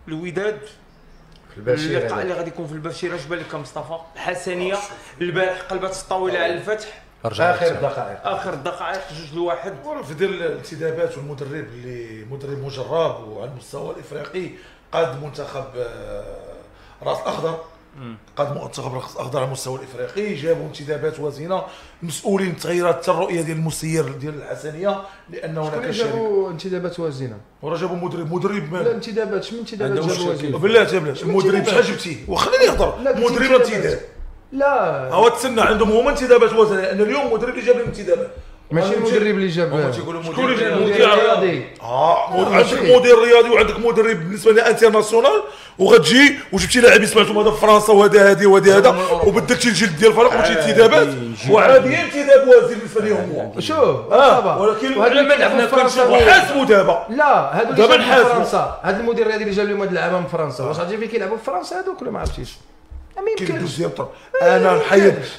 الوداد في البشير اللقاء اللي غادي يكون في البشير. اش بان لك مصطفى؟ الحسنيه البارح قلبت الطاوله على الفتح اخر الدقائق 2-1. في ديال الانتدابات والمدرب اللي مدرب مجرب وعلى المستوى الافريقي قاد منتخب راس اخضر، قاد منتخب راس اخضر على المستوى الافريقي، جابوا انتدابات وزينه، مسؤولين التغييرات حتى الرؤيه ديال المسير ديال الحسنيه لان هناك جابوا انتدابات وزينه وراه جابوا مدرب لا انتدابات شمن انتدابات جابوا وزينه بلاتي المدرب شحال جبتيه وخليني نهضر مدرب انتداب لا هو تسنى عندهم هما انتدابات وزنه لان اليوم مدرب اللي جاب الانتدابات ماشي المدرب اللي جاب شكون اللي جاب المدير الرياضي عندك مدير رياضي وعندك مدرب بالنسبه لي انترناسيونال وغتجي وجبتي لاعبين سمعتهم هذا في فرنسا وهذا هادي وهذا هذا وبدك تجي الجلد ديال الفريق وتجي انتدابات وعادي انتداب وازن بالنسبه لهم هو شوف ولكن وهذا اللي كنلعبوا في فرنسا وحاسبوا دابا لا هادو اللي جابوا في فرنسا هذا المدير الرياضي اللي جاب لهم هاد اللعابه من فرنسا واش غادي فين كيلعبوا في فرنسا هذوك ولا ما عرفتيش ما يمكنش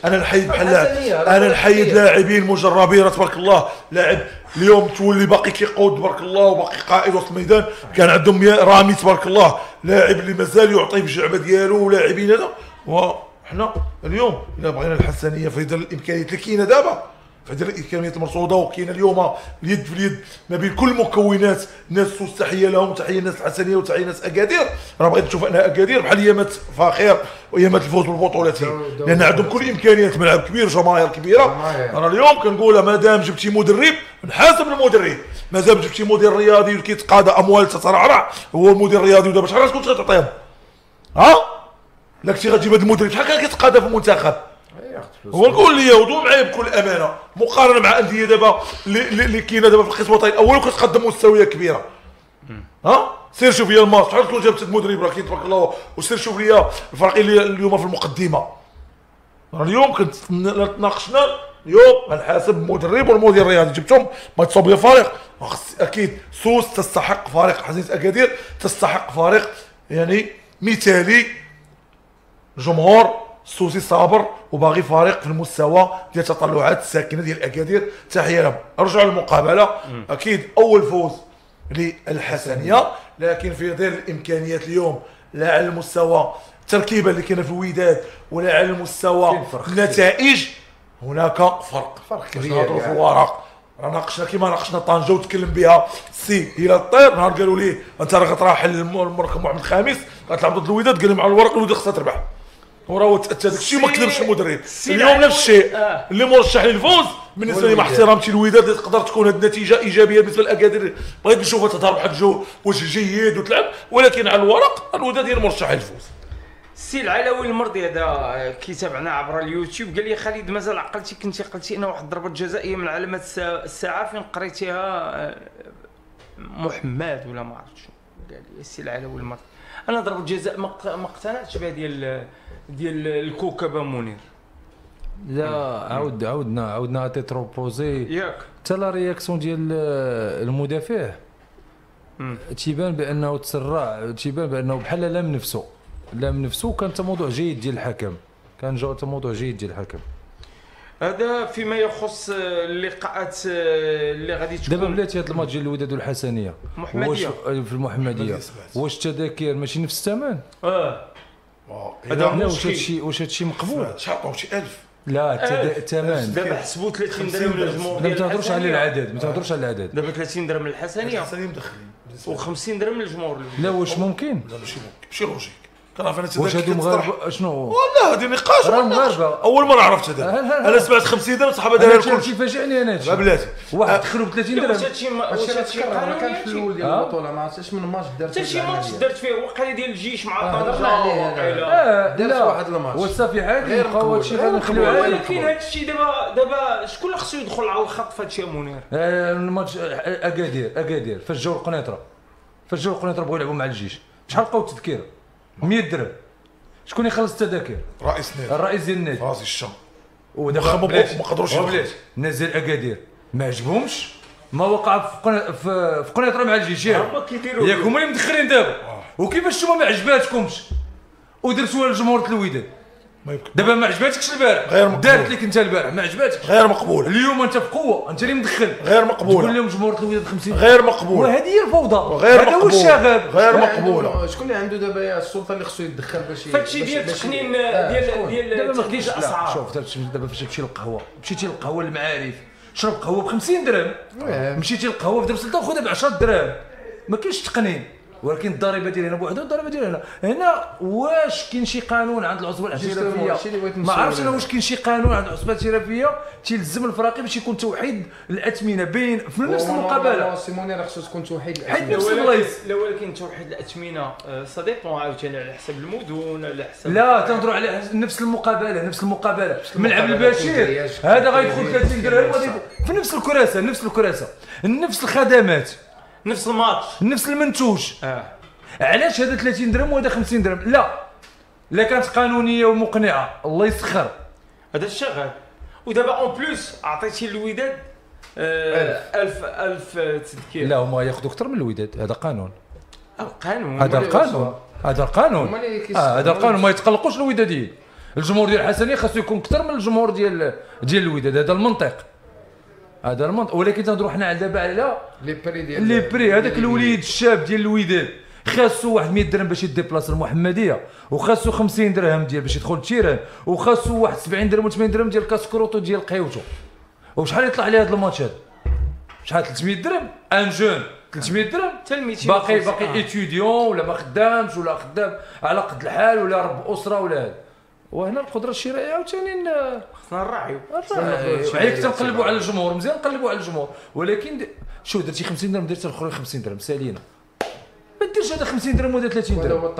انا نحيد بحال انا نحيد لاعبين مجربين تبارك الله لاعب اليوم تولي باقي كيقود تبارك الله وباقي قائد وسط الميدان كان عندهم رامي تبارك الله لاعب اللي مازال يعطي بالجعبه ديالو ولاعبين هذا وحنا اليوم الا بغينا الحسنيه في الامكانيات اللي كاينه دابا فهذه الامكانيات المرصوده وكاينه اليوم اليد في اليد ما بين كل مكونات الناس تحيه لهم تحيه الناس الحسنيه وتحيه الناس اكادير راه بغيت تشوف انها اكادير بحال ايامات فاخر وايامات الفوز بالبطولات لان عندهم كل الامكانيات ملعب كبير جماهير كبيره انا اليوم كنقولها مادام جبتي مدرب نحاسب المدرب مادام جبتي مدير رياضي كيتقاضى اموال تترعرع هو المدير الرياضي ودابا شحال غتكون تعطيهم لا كنتي غتجيب هذا المدرب شحال كان كيتقاضى في المنتخب هو نقول لي ودو معايا بكل امانه مقارنه مع انديه دابا اللي كاينه دابا في القسم الوطني الاول وكتقدم مستويات كبيره سير شوف لي الماتش شحال تكون جابت المدرب راه كاين تبارك الله وسير شوف لي الفريق اللي اليوم في المقدمه اليوم كنت تناقشنا اليوم غنحاسب المدرب والمدير الرياضي جبتهم ما تصوب لي فريق اكيد سوس تستحق فريق حزينه اكادير تستحق فريق يعني مثالي جمهور السوسي صابر وباغي فريق في المستوى ديال التطلعات الساكنه ديال اكادير تحيه لهم رجعوا للمقابله اكيد اول فوز للحسنيه لكن في ظل الامكانيات اليوم لا على المستوى التركيبه اللي كاينه في الوداد ولا على المستوى النتائج هناك فرق كبير نهضروا في الورق ناقشنا كيما ناقشنا طنجه وتكلم بها سي الى الطير نهار قالوا لي انت راه غتراحل المركب محمد الخامس غتلعب ضد الوداد قال لهم على الورق الوداد خصها تربح وراه داك الشيء ما كذبش المدرب اليوم نفس الشيء اللي مرشح للفوز بالنسبه لي مع احترامتي للوداد اللي تقدر تكون هذه النتيجه ايجابيه بالنسبه للاكادير بغيت نشوفها تظهر بواحد وجه جيد وتلعب ولكن على الورق الوداد هي المرشح للفوز. السي العلوي المرضي هذا كيتابعنا عبر اليوتيوب قال لي خالد مازال عقلتي كنتي قلتي انه واحد ضربه جزائيه من علامات الساعه فين قريتيها محمد ولا ما عرفتش قال لي السي العلوي المرضي انا ضربه جزاء ما اقتنعتش بها ديال الكوكبه منير. لا عاودنا تيتروبوزي ياك حتى لا رياكسيون ديال المدافع تيبان بانه تسرع تيبان بانه بحال لا من نفسه كان موضوع جيد ديال الحكم موضوع جيد ديال الحكم. هذا فيما يخص اللقاءات اللي غادي تكون دابا بلاتي هذا الماتش ديال الوداد والحسنيه في المحمديه واش التذاكر ماشي نفس الثمن؟ هذا واش هادشي مقبول؟ شحال عطاو شي 1000 لا الثمن دابا حسبوا 30 درهم للجمهور ما تهضروش على العدد دابا 30 درهم للحسنيه مدخلين و50 درهم للجمهور. لا واش ممكن؟ لا ماشي لوجيك كنعرف انا واش هادو مغاربه شنو والله هذه نقاش راه مغاربه اول مره عرفت هذا انا سمعت 50 درهم صاحبه دايره الكل كيفاجئني انا هادشي بلاتي واحد دخلوا ب 30 درهم هادشي ما كانش في الاول ديال البطوله ما عرفتش من ماتش درت حتى شي ماتش درت فيه وقيله ديال الجيش مع طنجه درت واحد الماتش وصافي عادي بقاو هادشي غنخليو عادي ولكن هادشي دابا شكون اللي خصو يدخل على الخط في هادشي يا منير؟ الماتش اكادير فاش جاو القنيطره بغاو يلعبوا مع الجيش شحال لقاو التذكير 100 درهم شكون يخلص التذاكر؟ الرئيس ديال النادي راسي الشام ودابا ما قدروش الناس ديال اكادير ما عجبهمش ما وقع في قنيطره مع الجيش ياك هما اللي مدخلين دابا وكيفاش نتوما ما عجباتكمش ودرتوها لجمهور الوداد ما يمكن. دابا ما عجباتكش البارح، غير مقبول. دارت لك انت البارح ما عجباتكش، غير مقبوله، اليوم انت بقوه، انت اللي مدخل، غير تقول مقبوله، لهم جمهور الوداد 50، غير مقبوله، وهذه هي الفوضى، غير هذا هو مقبول، الشغب. غير مقبوله. شكون اللي عنده دابا السلطه اللي خصو يتدخل باش فهادشي ديال التقنين ديال تحديد الاسعار. شوف دابا فاش تمشي للقهوه، مشيتي للقهوه المعارف، شرب قهوه ب 50 درهم، مشيتي للقهوه في دار السلطه خذها ب 10 دراهم، ما كاينش تقنين. ولكن الضريبه ديال هنا بوحدها والضريبه ديال هنا واش كاين شي قانون عند العصبه الاعترافيه؟ ما عرفتش انا واش كاين شي قانون عند العصبه الاعترافيه تيلزم الفراقي باش يكون توحيد الاثمنه بين في نفس المقابله. سيمونير خصو تكون توحيد حيت نفس البلايص. لا ولكن توحيد الاثمنه صديقون عاوتاني على حسب المدن على حسب لا تنهضروا على نفس المقابله ملعب البشير هذا غيدخل 30 درهم في نفس الكراسه نفس الخدمات نفس الماتش نفس المنتوج. علاش هذا 30 درهم وهذا 50 درهم؟ لا كانت قانونيه ومقنعه الله يسخر. هذا الشغل. ودابا اون بلوس عطيتي للوداد 1000 تذكير. لا هما ياخذوا اكثر من الوداد، هذا قانون. القانون هذا القانون هذا القانون ما يتقلقوش الوداديين. الجمهور ديال الحسنيه خاصو يكون اكثر من الجمهور ديال الوداد، هذا المنطق. ولكن تنهضروا حنا دابا على لي بري. هذاك الوليد الشاب ديال الوداد خاصو واحد 100 درهم باش يديبلاص المحمديه، وخاصو 50 درهم ديال باش يدخل التيران، وخاصو واحد 70 درهم و 80 درهم ديال كاس كروطو ديال قيوتو. وشحال يطلع عليه هذا الماتش هذا؟ شحال 300 درهم؟ ان جون 300 درهم باقي ايتيديون ولا ما خدامش ولا خدام على قد الحال ولا رب اسره ولا هذا. وهنا القدره الشرائيه عاوتاني خصنا نراعيو. عليك تنقلبوا على الجمهور، مزيان نقلبوا على الجمهور، ولكن شو درتي 50 درهم درتي الاخرين 50 درهم سالينا. ما ديرش هذا 50 درهم وهذا 30 درهم.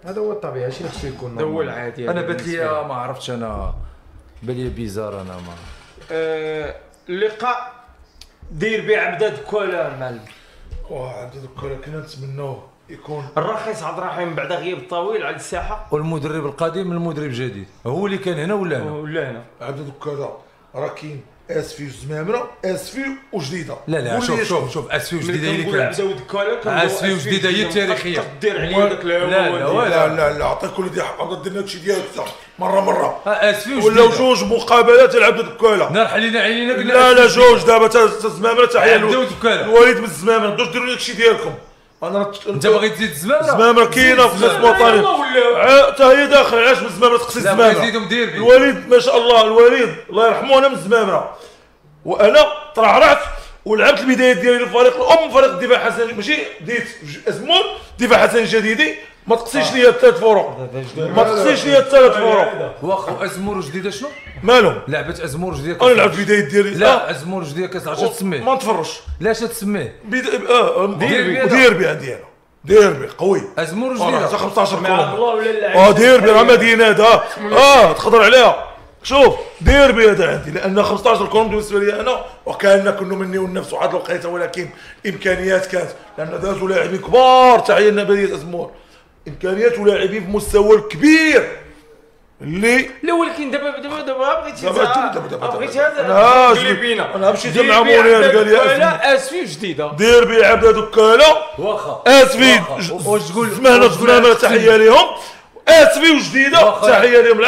هذا هو الطبيعي هادشي اللي خصو يكون. هذا هو العادي. انا بات لي ما عرفتش، انا بان لي بيزار انا ما اللقاء دير بيه عبداد كولا مال عبداد كولا كنا نتمنوه يكون الرخيص عبد الرحيم بعد غياب طويل على الساحه، والمدرب القديم المدرب الجديد هو اللي كان هنا ولا هنا. عبداد كولا راه كاين اسفي وزمامره، اسفي وجديده. لا شوف اسفي وجديده هي اللي كانت. اسفي وجديده هي التاريخيه. دير عليا داك لا عطيك كل دي حق درنا هادشي ديالك مره اسفي وجديده ولاو جوج مقابلات لعبد كولا. نار حلينا عينينا لا جوج دابا زمامره تحيه الوليد من الزمامره. دوش ديروا لك شي ديالكم. انت باغي تزيد الزمامره كاينه في خصم وطني حتى هي داخل. علاش من الزمامره تقصي الزمامره؟ يزيدهم ديربي. الوليد ما شاء الله الوليد الله يرحمه انا من الزمامره، وانا ترعرعت ولعبت البدايات ديالي للفريق الام فريق الدفاع حسن، ماشي ديت ازمون دفاع حسن الجديدي. ما تقصيش ليا الثلاث فروق، واخا ازمور جديده شنو مالهم؟ لعبه ازمور جديده انا لعبت البدايات ديالي. لا ازمور جديده كاس العرش تسميه ما نتفرجش. لاش تسميه ديربي قوي. ازمور جديده 15 مع الله ولا اللاعب. ديربي راه مدينه هذا تقدر عليها. شوف ديربي هذا عندي لان 15 كوروم بالنسبه لي انا وكان كنا مني والنفس واحد الوقيته، ولكن امكانيات كانت لان دازوا لاعبين كبار. تحيه لنباديه ازمور، امكانيات ولاعبين في مستوى الكبير اللي لا ولكن دابا بغيتي بغيتي هذا انا مشيت مع مونير قال لي لا اسفي جديده ديربي عبد كولا واخا اسفي واش تقول زمانه تحيه لهم اسفي وجديده تحيه لهم.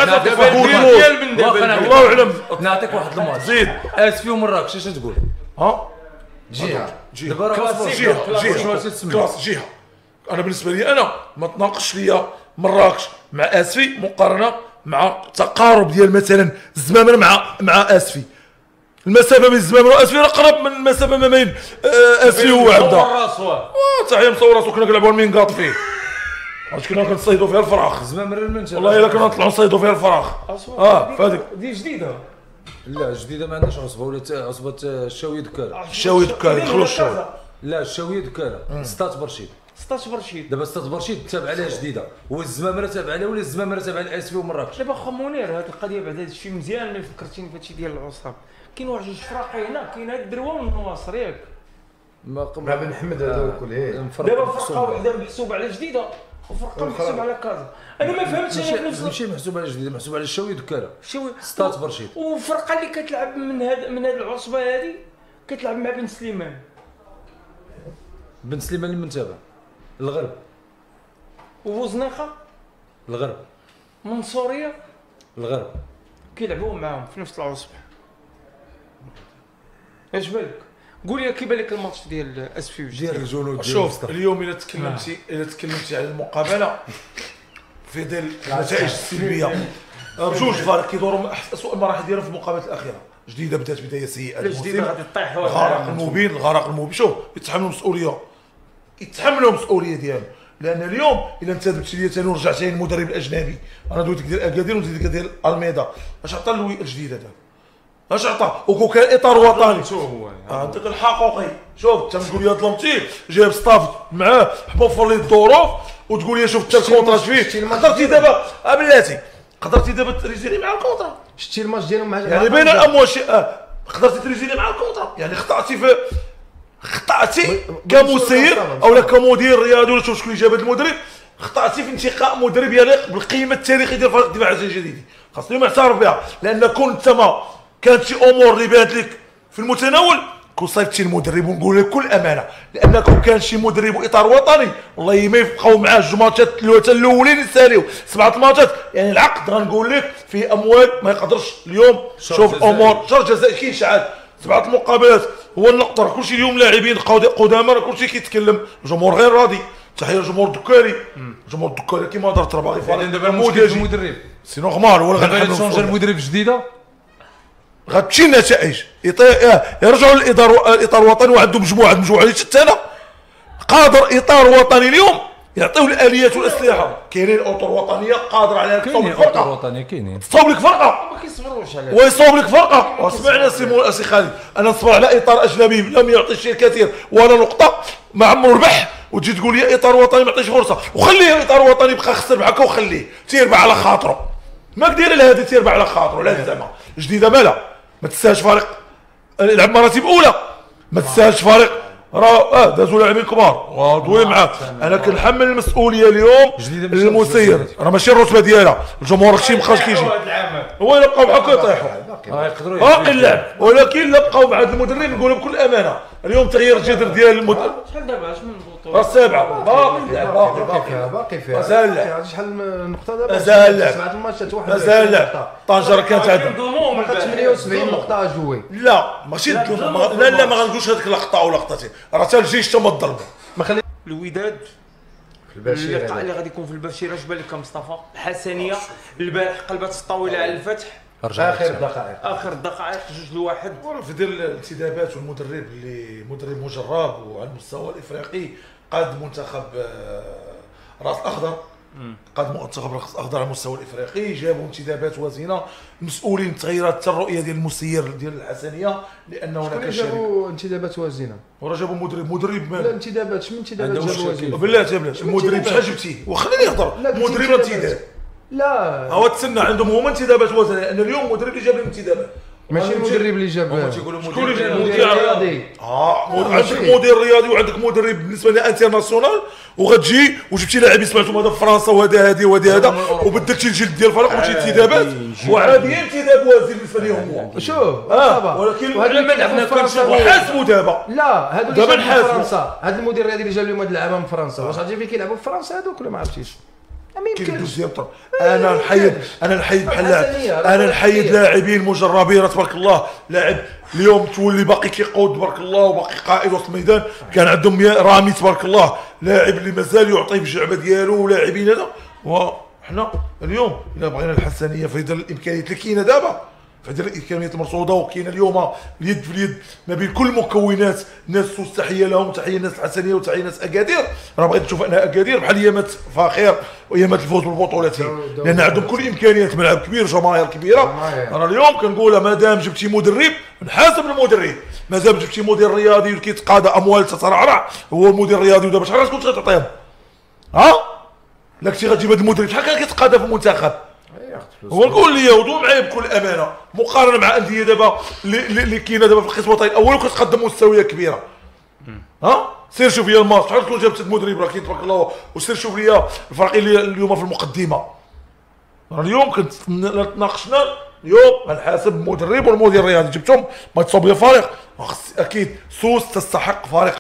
الله اعلم. نعطيك واحد الماتش زيد اسفي ومراكش اش تقول؟ جهه دابا راه كلاس جهه. انا بالنسبه لي انا ما تناقش ليا مراكش مع اسفي مقارنه مع تقارب ديال مثلا الزمامره مع اسفي. المسافه بين الزمامره واسفي اقرب من المسافه ما بين اسفي وعبده. تحيه مصور راسو كنا كنلعبوا المينقاط فيه. كنا كنصيدوا فيها الفراخ. زمامره المنشا والله الا كنا نطلعوا نصيدوا فيها الفراخ. فهذيك دي جديده. لا جديده ما عندناش عصبه ولا عصبه الشاويه دكاله. الشاويه دكاله دخلوا الشاويه. لا الشاويه دكاله ستات برشيد. 16 برشيد. دابا ستات برشيد تابع عليها جديده والزمامره تابع عليها ولا الزمامره تابع الاسفي ومراكش. دابا خا منير هذه القضيه بعد هذا الشيء مزيان اللي فكرتيني في هادشي ديال العصاب. كاين واحد جوج فراقي هنا، كاين هاد الدروه والنواصر ياك. مع بن محمد هذا كل دابا فرقه وحده محسوبه على جديده وفرقه محسوبه على كازا. انا ما فهمتش انا ماشي محسوب على جديده، محسوب على الشاويه دكاله. ستات برشيد. وفرقه اللي كتلعب من هاد العصبه هذه كتلعب مع بن سليمان. بن سليمان اللي منتابع الغرب وبوزنيقه الغرب منصوريه الغرب كيلعبوا معاهم في نفس العصبة. اش بالك؟ قول لي كيبان لك الماتش ديال اس في ديال الجنود. شوف اليوم الا تكلمتي على المقابله في ديال النتائج السلبيه بجوج فرق كيدوروا اسوء المراحل ديالهم في المقابلات الاخيره. جديده بدات بدايه سيئه، جديده غادي طيح الغرق المبين شوف يتحملوا المسؤوليه، يتحملوا المسؤوليه ديالهم. لان اليوم الا انت درتي لي ثاني ورجعتي للمدرب الاجنبي، انا دويتك ديال اكادير وديك ديال الميدا، اش عطى اللوي الجديد هذا؟ اش عطى؟ وكون كان اطار وطني عندك الحقوقي. شوف انت تقول لي هاد لامتي جايب ستاف معاه حبوفر لي الظروف وتقول لي شوف انت الكونترات فيه قدرتي دابا بلاتي قدرتي دابا تريزيني مع الكونترا. شتي الماتش ديالهم مع يعني بين الاموال قدرتي تريزيني مع الكونترا، يعني خطأتي كمسير او كمدير رياضي ولا شوف شكون اللي جاب هذا المدرب، خطأتي في انتقاء مدرب يليق بالقيمه التاريخيه ديال فريق الدفاع الجديدي. خاصني معترف بها، لان كون انت ما كانت شي امور اللي بانت لك في المتناول كون صيفطتي المدرب، ونقول لك بكل امانه لان كون كان شي مدرب واطار وطني والله ما يبقاو معاه جوج ماتشات ثلاثه الاولين يساليو 7 ماتشات، يعني العقد غنقول لك فيه اموال ما يقدرش اليوم. شوف الامور شهر جزائي كاين شحال 7 المقابلات هو النقطه، كلشي اليوم لاعبين قدامى كلشي كيتكلم، الجمهور غير راضي. تحيه للجمهور الدكاري، الجمهور الدكاري كيما دار باغي فارق دابا المدرب سي نورمال ولا غنحل تشونجي المدرب الجديده غتمشي النتائج يرجعوا الاطار الوطني وعندهم مجموعه اللي حتى انا قادر اطار وطني اليوم يعطيو الاليات والاسلحه. كاينين اطر وطنيه قادره على تصوب لك فرقه، وطني كاينين تصوب لك فرقه ما كيصبروش على ويصوب لك فرقه. وسمعنا سي خالد انا نصبر على اطار اجنبي لم يعطي الشيء الكثير ولا نقطه ما عمرو ربح، وتجي تقول لي اطار وطني ما عطيش فرصه، وخليه اطار وطني يبقى خسر معك وخليه تيربع على خاطره. ما داير لهذا تيربع على خاطره لا زعما جديده مالا ما تستاهلش فريق يلعب مراتب اولى، ما تستاهلش فريق راه دازوا لاعبين كبار وضوي معاه. انا كنحمل المسؤوليه اليوم المسير، راه ماشي الرتبه ديالها، الجمهور هادشي مابقاش كيجي هو الا بقاو بحال يطيحوا يقدروا باقي اللعب، ولكن لا بقاو مع هذا المدرب نقولها بكل امانه اليوم تغيير الجذر ديال المدرب شحال دابا اش من بطوله؟ السابعه باقي اللعب باقي فيها مازال اللعب شحال النقطه دابا؟ مازال اللعب 7 الماتشات مازال اللعب. طنجره كانت عندها 78 نقطه جوي. لا ماشي لا ما غنقولش هذيك لقطه او لقطتين، راه حتى الجيش حتى ما ضربوا. ما خلي الوداد في البشير اللقاء اللي غادي يكون في البشير اش بان لك مصطفى؟ الحسنيه البارح قلبت الطاوله على الفتح اخر دقائق 2-1. وراه في ديال الانتدابات والمدرب اللي مدرب مجرب وعلى المستوى الافريقي قاد منتخب راس الاخضر، قاد منتخب راس الاخضر على المستوى الافريقي، جابوا انتدابات وزينه، مسؤولين التغييرات حتى الرؤيه ديال المسير ديال الحسنيه لانه هناك جابوا انتدابات وزينه. وراه جابوا مدرب لا انتدابات شنو انتدابات جابوا وزينه؟ بلاتي المدرب شحال جبتيه؟ وخليني نهضر مدرب انتداب لا هو تسنى عندهم هما انتدابات وزنيه، لان اليوم المدرب اللي جاب الانتدابات ماشي المدرب اللي جاب شكون اللي جاب المدير الرياضي. عندك مدير رياضي وعندك مدرب بالنسبه لي انترناسيونال، وغتجي وجبتي لاعبين سمعتهم هذا في فرنسا وهذا هادي وهذا هذا وبدلتي الجلد ديال الفريق وجبتي انتدابات وعادي انتداب وزير بالنسبه لهم هو. شوف ولكن وهذا اللي كنلعبوا في فرنسا وحاسبوا دابا لا هذو دابا اللي نحاسبوا في فرنسا، هذا المدير الرياضي اللي جاب لهم هذه اللعابه من فرنسا واش غادي فين كيلعبوا في فرنسا هذوك ولا ما عرفتيش؟ ما يمكنش. انا نحيد بحال لاعب، انا نحيد لاعبين مجربين تبارك الله، لاعب اليوم تولي باقي كيقود تبارك الله وباقي قائد وسط الميدان، كان عندهم رامي تبارك الله لاعب اللي مازال يعطي بالجعبه ديالو ولاعبين هذا. وحنا اليوم الا بغينا الحسنيه في هذه الامكانيات اللي كاينه دابا في هذه الامكانيات المرصوده وكاينه اليوم اليد في اليد ما بين كل المكونات، الناس تحيه لهم، تحيه الناس الحسنيه وتحيه الناس اكادير. راه بغيت تشوف انها اكادير بحال ايامات فاخر وايامات الفوز بالبطولات، لان عندهم كل الامكانيات، ملعب كبير، جماهير كبيره. انا اليوم كنقولها مادام جبتي مدرب نحاسب المدرب، مادام جبتي مدير رياضي كيتقاضى اموال تترعرع هو المدير الرياضي، ودابا شحال كنت غتعطيهم؟ لا كنتي غتجيب هذا المدرب شحال كان كيتقاضى في المنتخب؟ هو نقول لي وضوء معايا بكل امانه مقارنه مع انديه دابا اللي كاينه دابا في القسم الوطني الاول وكتقدم مستويات كبيره. سير شوف لي الماتش شحال تكون جابت المدرب راه كاين تبارك الله، وسير شوف لي الفريق اللي اليوم في المقدمه. اليوم كنت ناقشنا اليوم غنحاسب المدرب والمدير الرياضي جبتهم ما تصوب لي فريق اكيد سوس تستحق فريق